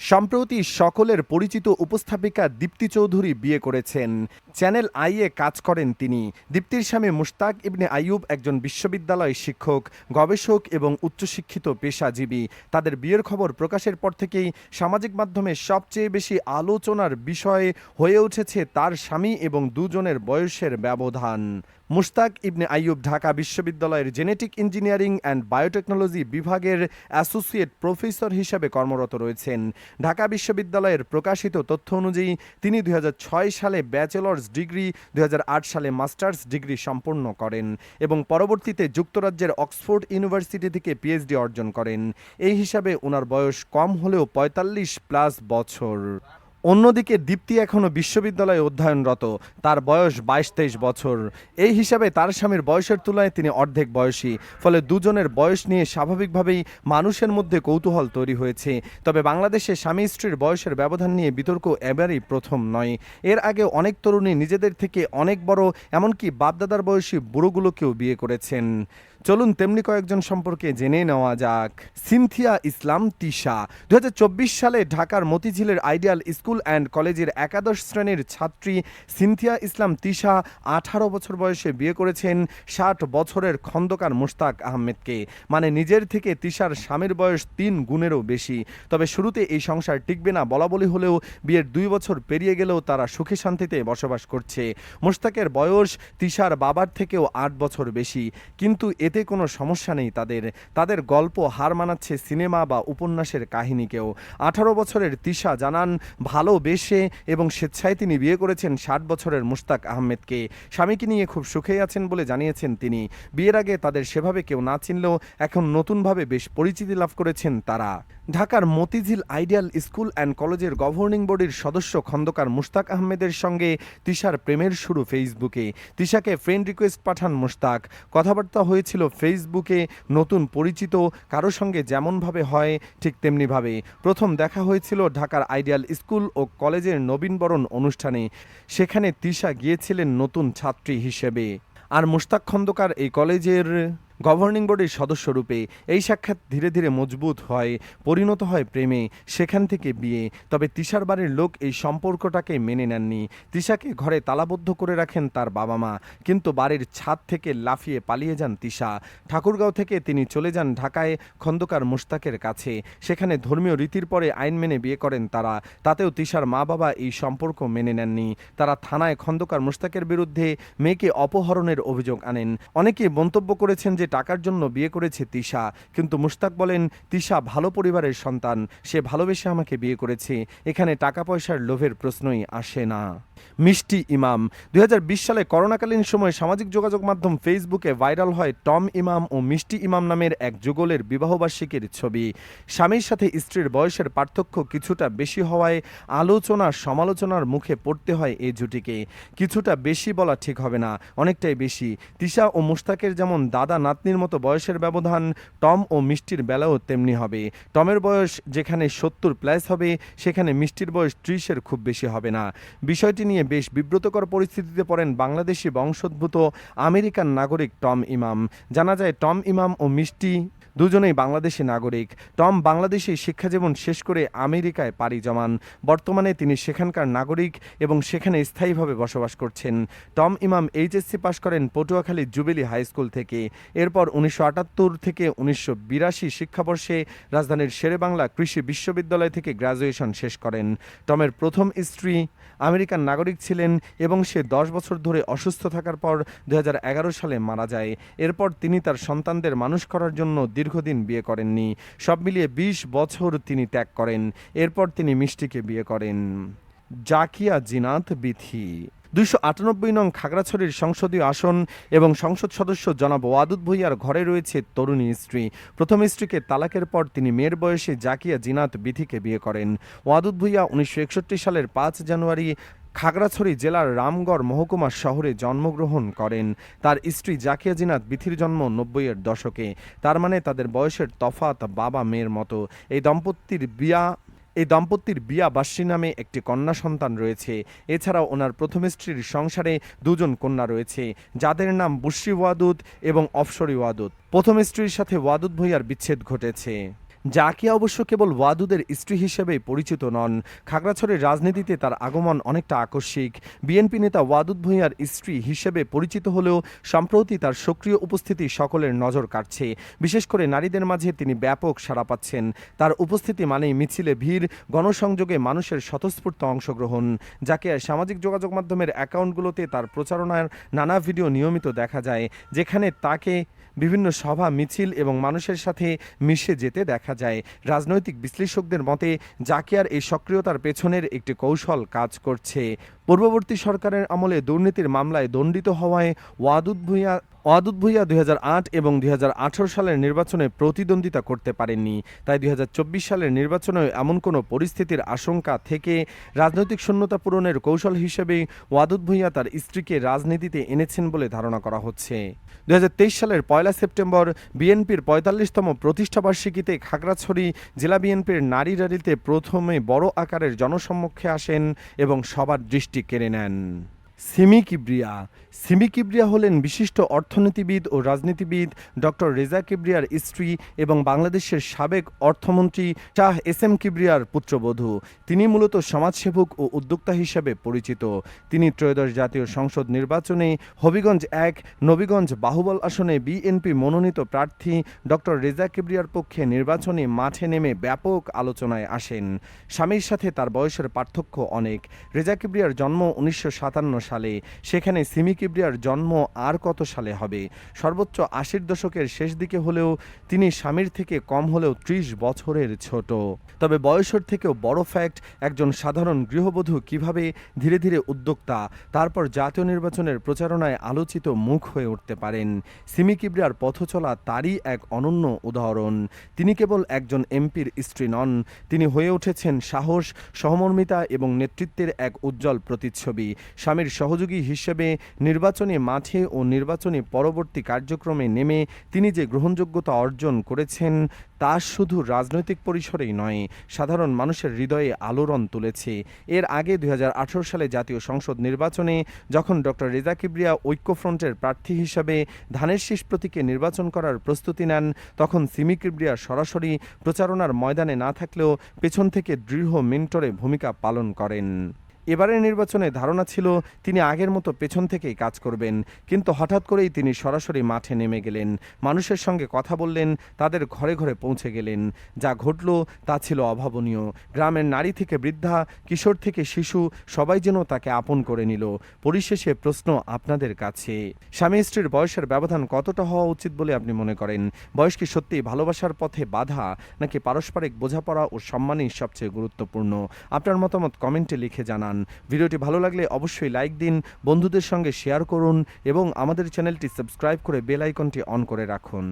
সম্প্রতি সকলের পরিচিত উপস্থাপিকা দীপ্তি চৌধুরী বিয়ে করেছেন। চ্যানেল আইয়ে কাজ করেন তিনি। দীপ্তির স্বামী মুশতাক ইবনে আইয়ুব একজন বিশ্ববিদ্যালয় শিক্ষক, গবেষক এবং উচ্চশিক্ষিত পেশাজীবী। তাদের বিয়ের খবর প্রকাশের পর থেকেই সামাজিক মাধ্যমে সবচেয়ে বেশি আলোচনার বিষয় হয়ে উঠেছে তার স্বামী এবং দুজনের বয়সের ব্যবধান। মুশতাক ইবনে আইয়ুব ঢাকা বিশ্ববিদ্যালয়ের জেনেটিক ইঞ্জিনিয়ারিং অ্যান্ড বায়োটেকনোলজি বিভাগের অ্যাসোসিয়েট প্রফেসর হিসেবে কর্মরত রয়েছেন। ঢাকা বিশ্ববিদ্যালয়ের প্রকাশিত তথ্য অনুযায়ী তিনি 2006 সালে ব্যাচেলর্স ডিগ্রি, 2008 সালে মাস্টার্স ডিগ্রি সম্পন্ন করেন এবং পরবর্তীতে যুক্তরাজ্যের অক্সফোর্ড ইউনিভার্সিটি থেকে পিএইচডি অর্জন করেন। এই হিসাবে ওনার বয়স কম হলেও 45+ বছর। অন্যদিকে দীপ্তি এখনও বিশ্ববিদ্যালয়ে অধ্যয়নরত। তার বয়স 22-23 বছর। এই হিসাবে তার স্বামীর বয়সের তুলনায় তিনি অর্ধেক বয়সী। ফলে দুজনের বয়স নিয়ে স্বাভাবিকভাবেই মানুষের মধ্যে কৌতূহল তৈরি হয়েছে। তবে বাংলাদেশে স্বামী স্ত্রীর বয়সের ব্যবধান নিয়ে বিতর্ক এবারই প্রথম নয়। এর আগে অনেক তরুণী নিজেদের থেকে অনেক বড়, এমনকি বাপদাদার বয়সী বুড়োগুলোকেও বিয়ে করেছেন। চলুন তেমনি কয়েকজন সম্পর্কে জেনে নেওয়া যাক। সিনথিয়া ইসলাম তিশা 2024 সালে ঢাকার মতিঝিলের আইডিয়াল স্কুল অ্যান্ড কলেজের একাদশ শ্রেণীর ছাত্রী সিনথিয়া ইসলাম তিশা 18 বছর বয়সে বিয়ে করেছেন 60 বছরের খন্দকার মুশতাক আহমেদকে। মানে নিজের থেকে তিশার স্বামীর বয়স 3 গুণেরও বেশি। তবে শুরুতে এই সংসার টিকবে না বলা বলি হলেও বিয়ের 2 বছর পেরিয়ে গেলেও তারা সুখে শান্তিতে বসবাস করছে। মুশতাকের বয়স তিশার বাবার থেকেও 8 বছর বেশি, কিন্তু এতে কোনো সমস্যা নেই তাদের গল্প হার মানাচ্ছে সিনেমা বা উপন্যাসের কাহিনীকেও। 18 বছরের তিশা জানান ভালোবেসে এবং স্বেচ্ছায় তিনি বিয়ে করেছেন 60 বছরের মুশতাক আহমেদকে। স্বামীকে নিয়ে খুব সুখেই আছেন বলে জানিয়েছেন তিনি। বিয়ের আগে তাদের সেভাবে কেউ না চিনলেও এখন নতুনভাবে বেশ পরিচিতি লাভ করেছেন তারা। ঢাকার মতিঝিল আইডিয়াল স্কুল অ্যান্ড কলেজের গভর্নিং বডির সদস্য খন্দকার মুশতাক আহমেদের সঙ্গে তিশার প্রেমের শুরু ফেসবুকে। তিশাকে ফ্রেন্ড রিকোয়েস্ট পাঠান মুশতাক। কথাবার্তা হয়েছিল ফেসবুকে। নতুন পরিচিত কারো সঙ্গে যেমনভাবে হয় ঠিক তেমনিভাবে প্রথম দেখা হয়েছিল ঢাকার আইডিয়াল স্কুল ও কলেজের নবীনবরণ অনুষ্ঠানে। সেখানে তিশা গিয়েছিলেন নতুন ছাত্রী হিসেবে, আর মুশতাক খন্দকার এই কলেজের গভর্নিং বডির সদস্যরূপে। এই সাক্ষাৎ ধীরে ধীরে মজবুত হয়, পরিণত হয় প্রেমে, সেখান থেকে বিয়ে। তবে তিশার বাড়ির লোক এই সম্পর্কটাকে মেনে নেননি। তিশাকে ঘরে তালাবদ্ধ করে রাখেন তার বাবা মা, কিন্তু বাড়ির ছাদ থেকে লাফিয়ে পালিয়ে যান তিশা। ঠাকুরগাঁও থেকে তিনি চলে যান ঢাকায় খন্দকার মুশতাকের কাছে। সেখানে ধর্মীয় রীতির পরে আইন মেনে বিয়ে করেন তারা। তাতেও তিশার মা বাবা এই সম্পর্ক মেনে নেননি। তারা থানায় খন্দকার মুশতাকের বিরুদ্ধে মেয়েকে অপহরণের অভিযোগ আনেন। অনেকে মন্তব্য করেছেন যে টাকার জন্য বিয়ে করেছে তিশা, কিন্তু মুশতাক বলেন তিশা ভালো পরিবারের সন্তান, সে ভালোবেসে আমাকে বিয়ে করেছে। এখানে টাকা পয়সার লোভের প্রশ্নই আসে না। মিষ্টি ইমাম 2020 সালে করোনাকালীন সময়ে সামাজিক যোগাযোগ মাধ্যম ফেসবুকে ভাইরাল হয় টম ইমাম ও মিষ্টি ইমাম নামের এক যুগলের বিবাহবার্ষিকীর ছবি। স্বামীর সাথে স্ত্রীর বয়সের পার্থক্য কিছুটা বেশি হওয়ায় আলোচনা সমালোচনার মুখে পড়তে হয় এই জুটিকে। কিছুটা বেশি বলা ঠিক হবে না, অনেকটাই বেশি। তিশা ও মুশতাকের যেমন দাদা নাতনির মতো বয়সের ব্যবধান, টম ও মিষ্টির বেলাও তেমনি হবে। টমের বয়স যেখানে 70+ হবে, সেখানে মিষ্টির বয়স 30-এর খুব বেশি হবে না। বিষয়টি নিয়ে বেশ বিব্রতকর পরিস্থিতিতে পড়েন বাংলাদেশি বংশোদ্ভূত আমেরিকান নাগরিক টম ইমাম। জানা যায় টম ইমাম ও মিষ্টি দুজনেই বাংলাদেশি নাগরিক। টম বাংলাদেশি শিক্ষাজীবন শেষ করে আমেরিকায় পাড়ি জমান। বর্তমানে তিনি সেখানকার নাগরিক এবং সেখানে স্থায়ীভাবে বসবাস করছেন। টম ইমাম এইচএসসি পাশ করেন পটুয়াখালী জুবিলি হাই স্কুল থেকে। এরপর 1978 থেকে 1982 শিক্ষাবর্ষে রাজধানীর শেরেবাংলা কৃষি বিশ্ববিদ্যালয় থেকে গ্র্যাজুয়েশন শেষ করেন। টমের প্রথম স্ত্রী আমেরিকান নাগরিক ছিলেন এবং সে 10 বছর ধরে অসুস্থ থাকার পর 2011 সালে মারা যায়। এরপর তিনি তার সন্তানদের মানুষ করার জন্য দীর্ঘদিন বিয়ে করেননি। সব মিলিয়ে 20 বছর তিনি ত্যাগ করেন। এরপর তিনি মিষ্টিকে বিয়ে করেন। জাকিয়া জিনাত বিথি 298 নং খাগড়াছড়ির সংসদীয় আসন এবং সংসদ সদস্য জনাব ওয়াদুদ ভূঁইয়ার ঘরে রয়েছে তরুণী স্ত্রী। প্রথম স্ত্রীকে তালাকের পর তিনি মেয়ের বয়সে জাকিয়া জিনাত বিথিকে বিয়ে করেন। ওয়াদুদ ভূঁইয়া 1961 সালের 5 জানুয়ারি খাগড়াছড়ি জেলার রামগড় মহকুমা শহরে জন্মগ্রহণ করেন। তার স্ত্রী জাকিয়া জিনাত বিথির জন্ম 90-এর দশকে। তার মানে তাদের বয়সের তফাৎ বাবা মেয়ের মতো। এই দম্পতির বিয়া এই দম্পতির বিয়া বার্ষী নামে একটি কন্যা সন্তান রয়েছে। এছাড়াও ওনার প্রথম স্ত্রীর সংসারে 2 জন কন্যা রয়েছে, যাদের নাম বুশরি ওয়াদুদ এবং অফশরি ওয়াদুদ। প্রথম স্ত্রীর সাথে ওয়াদুদ ভূঁইয়ার বিচ্ছেদ ঘটেছে। জাকিয়া অবশ্য কেবল ওয়াদুদের স্ত্রী হিসেবেই পরিচিত নন। খাগড়াছড়ির রাজনীতিতে তার আগমন অনেকটা আকস্মিক। বিএনপি নেতা ওয়াদুদ ভূঁইয়ার স্ত্রী হিসেবে পরিচিত হলেও সম্প্রতি তার সক্রিয় উপস্থিতি সকলের নজর কাড়ছে। বিশেষ করে নারীদের মাঝে তিনি ব্যাপক সাড়া পাচ্ছেন। তার উপস্থিতি মানেই মিছিলে ভিড়, গণসংযোগে মানুষের স্বতঃস্ফূর্ত অংশগ্রহণ। জাকিয়া সামাজিক যোগাযোগ মাধ্যমের অ্যাকাউন্টগুলোতে তার প্রচারণার নানা ভিডিও নিয়মিত দেখা যায়, যেখানে তাকে বিভিন্ন সভা, মিছিল এবং মানুষের সাথে মিশে যেতে দেখা যায়। রাজনৈতিক বিশ্লেষকদের মতে জাকিয়ার এই সক্রিয়তার পেছনের একটি কৌশল কাজ করছে। পূর্ববর্তী সরকারের আমলে দুর্নীতির মামলায় দণ্ডিত হওয়ায় ওয়াদুদ ভূঁইয়া 2008 এবং 2018 সালের নির্বাচনে প্রতিদ্বন্দ্বিতা করতে পারেননি। তাই 2024 সালের নির্বাচনেও এমন কোনো পরিস্থিতির আশঙ্কা থেকে রাজনৈতিক শূন্যতা পূরণের কৌশল হিসেবেই ওয়াদুদ ভূঁইয়া তার স্ত্রীকে রাজনীতিতে এনেছেন বলে ধারণা করা হচ্ছে। 2023 সালের 1 সেপ্টেম্বর বিএনপির 45তম প্রতিষ্ঠাবার্ষিকীতে খাগড়াছড়ি জেলা বিএনপির নারী র্যালিতে প্রথমে বড় আকারের জনসম্মুখে আসেন এবং সবার দৃষ্টি কেড়ে নেন। সিমি কিবরিয়া হলেন বিশিষ্ট অর্থনীতিবিদ ও রাজনীতিবিদ ডক্টর রেজা কিবরিয়ার স্ত্রী এবং বাংলাদেশের সাবেক অর্থমন্ত্রী শাহ এস.এম. কিবরিয়ার পুত্রবধূ। তিনি মূলত সমাজসেবক ও উদ্যোক্তা হিসেবে পরিচিত। তিনি ত্রয়োদশ জাতীয় সংসদ নির্বাচনে হবিগঞ্জ 1 নবীগঞ্জ বাহুবল আসনে বিএনপি মনোনীত প্রার্থী ডক্টর রেজা কিবরিয়ার পক্ষে নির্বাচনী মাঠে নেমে ব্যাপক আলোচনায় আসেন। স্বামীর সাথে তার বয়সের পার্থক্য অনেক। রেজা কিবরিয়ার জন্ম 1957 সালে। সেখানে সিমি কিবরিয়ার জন্ম আর কত সালে হবে? সর্বোচ্চ 80-র দশকের শেষ দিকে হলেও তিনি স্বামীর থেকে কম হলেও 30 বছরের ছোট। তবে বয়সের থেকেও বড় ফ্যাক্ট, একজন সাধারণ গৃহবধূ কিভাবে ধীরে ধীরে উদ্যোক্তা, তারপর জাতীয় নির্বাচনের প্রচারণায় আলোচিত মুখ হয়ে উঠতে পারেন। সিমি কিবরিয়ার পথচলা তারই এক অনন্য উদাহরণ। তিনি কেবল একজন এমপির স্ত্রী নন, তিনি হয়ে উঠেছেন সাহস, সহমর্মিতা এবং নেতৃত্বের এক উজ্জ্বল প্রতিচ্ছবি। স্বামীর সহযোগী হিসেবে নির্বাচনী মাঠে ও নির্বাচনী পরবর্তী কার্যক্রমে নেমে তিনি যে গ্রহণযোগ্যতা অর্জন করেছেন তা শুধু রাজনৈতিক পরিসরেই নয়, সাধারণ মানুষের হৃদয়ে আলোড়ন তুলেছে। এর আগে 2018 সালে জাতীয় সংসদ নির্বাচনে যখন ডক্টর রেজা কিবরিয়া ঐক্যফ্রন্টের প্রার্থী হিসাবে ধানের শীষ প্রতীকে নির্বাচন করার প্রস্তুতি নেন, তখন সিমি কিবরিয়া সরাসরি প্রচারণার ময়দানে না থাকলেও পেছন থেকে দৃঢ় মেন্টরে ভূমিকা পালন করেন। এবারের নির্বাচনে ধারণা ছিল তিনি আগের মতো পেছন থেকেই কাজ করবেন, কিন্তু হঠাৎ করেই তিনি সরাসরি মাঠে নেমে গেলেন, মানুষের সঙ্গে কথা বললেন, তাদের ঘরে ঘরে পৌঁছে গেলেন। যা ঘটল তা ছিল অভাবনীয়। গ্রামের নারী থেকে বৃদ্ধা, কিশোর থেকে শিশু সবাই যেন তাকে আপন করে নিল। পরিশেষে প্রশ্ন আপনাদের কাছে, স্বামী স্ত্রীর বয়সের ব্যবধান কতটা হওয়া উচিত বলে আপনি মনে করেন? বয়স কি সত্যিই ভালোবাসার পথে বাধা, নাকি পারস্পরিক বোঝাপড়া ও সম্মানই সবচেয়ে গুরুত্বপূর্ণ? আপনার মতামত কমেন্টে লিখে জানান। ভিডিওটি ভালো লাগলে অবশ্যই লাইক দিন, বন্ধুদের সঙ্গে শেয়ার করুন এবং আমাদের চ্যানেলটি সাবস্ক্রাইব করে বেল আইকনটি অন করে রাখুন।